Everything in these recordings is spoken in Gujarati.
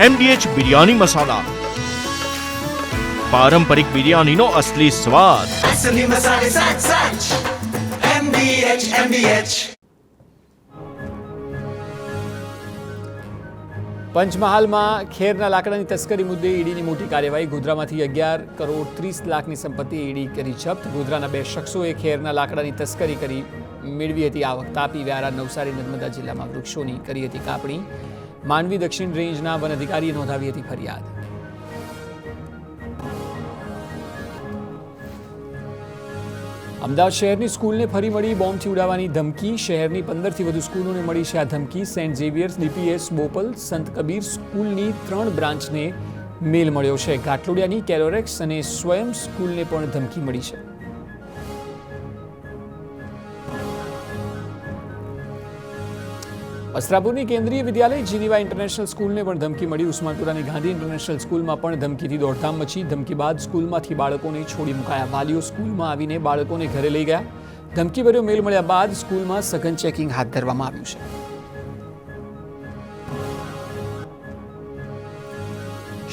MDH બિરયાની મસાલા, પારંપરિક બિરયાનીનો અસલી સ્વાદ. असली मसाले सच सच MDH પંચમહાલમાં ખેરના લાકડાની તસ્કરી મુદ્દે ઈડીની મોટી કાર્યવાહી. ગોધરામાંથી 11,30,00,000ની સંપત્તિ ઈડી કરી જપ્ત. ગોધરાના 2 શખ્સોએ ખેરના લાકડાની તસ્કરી કરી મેળવી હતી આવક. તાપી, વ્યારા, નવસારી, નર્મદા જિલ્લામાં વૃક્ષોની કરી હતી કાપણી. માંડવી દક્ષિણ રેન્જના વન અધિકારીએ નોંધાવી હતી ફરિયાદ. અમદાવાદ શહેરની સ્કૂલને ફરી મળી બોમ્બથી ઉડાવવાની ધમકી. શહેરની 15થી વધુ સ્કૂલોને મળી છે આ ધમકી. સેન્ટ ઝેવિયર્સ, DPS, બોપલ, સંત કબીર સ્કૂલની 3 બ્રાન્ચને મેલ મળ્યો છે. ઘાટલોડિયાની કેલોરેક્સ અને સ્વયં સ્કૂલને પણ ધમકી મળી છે. વસ્ત્રાપુરની કેન્દ્રીય વિદ્યાલય જીનીવા ઇન્ટરનેશનલ સ્કૂલને પણ ધમકી મળી. ઉસ્માનપુરાની ગાંધી ઇન્ટરનેશનલ સ્કૂલમાં પણ ધમકીથી દોડધામ મચી. ધમકી બાદ સ્કૂલમાંથી બાળકોને છોડી મુકાયા. વાલીઓ સ્કૂલમાં આવીને બાળકોને ઘરે લઈ ગયા. ધમકીભર્યો મેલ મળ્યા બાદ સ્કૂલમાં સઘન ચેકિંગ હાથ ધરવામાં આવ્યું છે.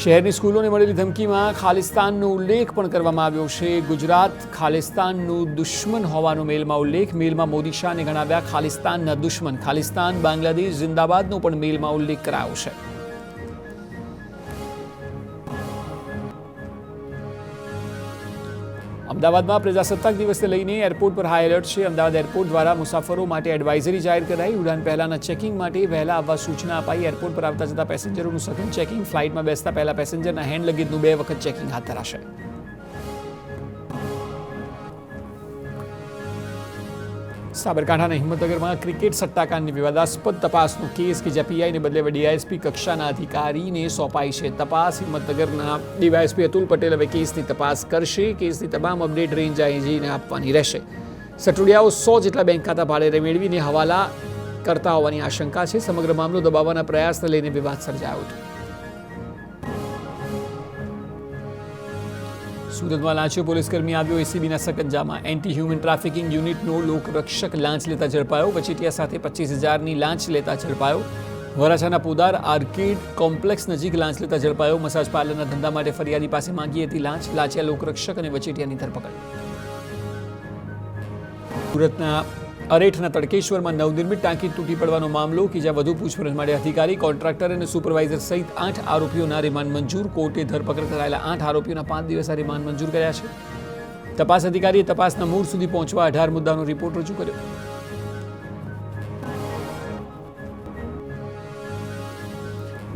શહેરની સ્કૂલોને મળેલી ધમકીમાં ખાલિસ્તાનનો ઉલ્લેખ પણ કરવામાં આવ્યો છે. ગુજરાત ખાલિસ્તાનનું દુશ્મન હોવાનો મેલમાં ઉલ્લેખ. મેલમાં મોદી શાહને ગણાવ્યા ખાલિસ્તાનના દુશ્મન. ખાલિસ્તાન બાંગ્લાદેશ જિંદાબાદનો પણ મેલમાં ઉલ્લેખ કરાયો છે. અમદાવાદમાં પ્રજાસત્તાક દિવસને લઈને એરપોર્ટ પર હાઈ એલર્ટ છે. અમદાવાદ એરપોર્ટ દ્વારા મુસાફરો માટે એડવાઇઝરી જાહેર કરાઈ. ઉડાન પહેલાના ચેકિંગ માટે વહેલા આવવા સૂચના અપાઈ. એરપોર્ટ પર આવતા જતા પેસેન્જરોનું સઘન ચેકિંગ. ફ્લાઇટમાં બેસતા પહેલા પેસેન્જરના હેન્ડ લગેજનું 2 વખત ચેકિંગ હાથ ધરાશે. સાબરકાંઠાના હિંમતનગરમાં ક્રિકેટ સટ્ટાકાંડની વિવાદાસ્પદ તપાસનો કેસ કે જ્યાં પીઆઈને બદલે ડીવાયએસપી કક્ષાના અધિકારીને સોંપાઈ છે તપાસ. હિંમતનગરના ડીવાયએસપી અતુલ પટેલ હવે કેસની તપાસ કરશે. કેસની તમામ અપડેટ રેન્જ આઈજીને આપવાની રહેશે. સટોડિયાઓ 100 જેટલા બેંક ખાતા ભાડે મેળવીને હવાલા કરતા હોવાની આશંકા છે. સમગ્ર મામલો દબાવવાના પ્રયાસને લઈને વિવાદ સર્જાયો હતો. સુરતમાં લાંચિયો પોલીસકર્મી આવ્યો એસીબીના સકંજામાં. એન્ટી હ્યુમન ટ્રાફિકિંગ યુનિટનો લોકરક્ષક લાંચ લેતા ઝડપાયો. વચેટિયા સાથે 25,000ની લાંચ લેતા ઝડપાયો. વરાછાના પોદાર આર્કેડ કોમ્પ્લેક્સ નજીક લાંચ લેતા ઝડપાયો. મસાજ પાર્લરના ધંધા માટે ફરિયાદી પાસે માંગી હતી લાંચ. લાંચિયા લોકરક્ષક અને વચેટિયાની ધરપકડ. સુરતના અરેઠના તડકેશ્વરમાં નવનિર્મિત ટાંકી તૂટી પડવાનો મામલો કે જ્યાં વધુ પૂછપરછ માટે અધિકારી, કોન્ટ્રાક્ટર અને સુપરવાઇઝર સહિત 8 આરોપીઓના રિમાન્ડ મંજૂર. કોર્ટે ધરપકડ કરાયેલા 8 આરોપીઓના 5 દિવસના રિમાન્ડ મંજૂર કર્યા છે. તપાસ અધિકારીએ તપાસના મૂળ સુધી પહોંચવા 18 મુદ્દાનો રિપોર્ટ રજૂ કર્યો.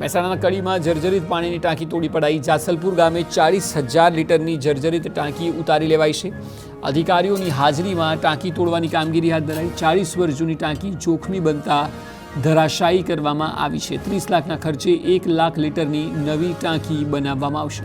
મહેસાણાના કડીમાં જર્જરિત પાણીની ટાંકી તોડી પડાઈ. જાસલપુર ગામે 40,000 લીટરની જર્જરિત ટાંકી ઉતારી લેવાઈ છે. અધિકારીઓની હાજરીમાં ટાંકી તોડવાની કામગીરી હાથ ધરાઈ. 40 વર્ષ જૂની ટાંકી જોખમી બનતા ધરાશાયી કરવામાં આવી છે. 30 લાખના ખર્ચે 1 લાખ લીટરની નવી ટાંકી બનાવવામાં આવશે.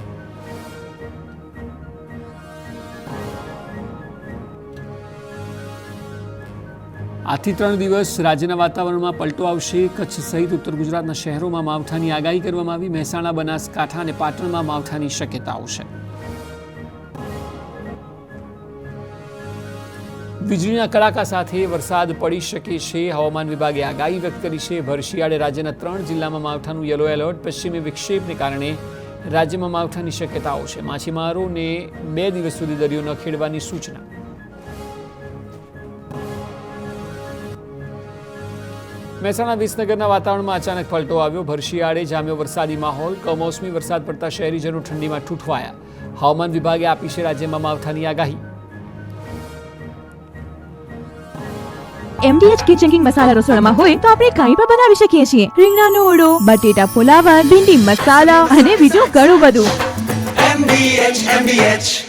આજથી 3 દિવસ રાજ્યના વાતાવરણમાં પલટો આવશે. કચ્છ સહિત ઉત્તર ગુજરાતના શહેરોમાં માવઠાની આગાહી કરવામાં આવી. મહેસાણા, બનાસકાંઠા અને પાટણમાં માવઠાની શક્યતાઓ છે. વીજળીના કડાકા સાથે વરસાદ પડી શકે છે. હવામાન વિભાગે આગાહી વ્યક્ત કરી છે. ભર શિયાળે રાજ્યના 3 જિલ્લામાં માવઠાનું યલો એલર્ટ. પશ્ચિમી વિક્ષેપને કારણે રાજ્યમાં માવઠાની શક્યતાઓ છે. માછીમારોને 2 દિવસ સુધી દરિયો ન ખેડવાની સૂચના. મહેસાણા વિસનગરના વાતાવરણમાં અચાનક પલટો આવ્યો. ભર શિયાળે જામ્યો વરસાદી માહોલ. કમોસમી વરસાદ પડતા શહેરીજનો ઠંડીમાં ઠૂંઠવાયા. હવામાન વિભાગે આપી છે રાજ્યમાં માવઠાની આગાહી. MDH કિચન કિંગ મસાલા રસોડામાં હોય તો આપણે કાંઈ પણ બનાવી શકીએ છીએ. રીંગણાનો ઓળો, બટેટા ફુલાવર, ભીંડી મસાલા અને બીજું ઘણું બધું. MDH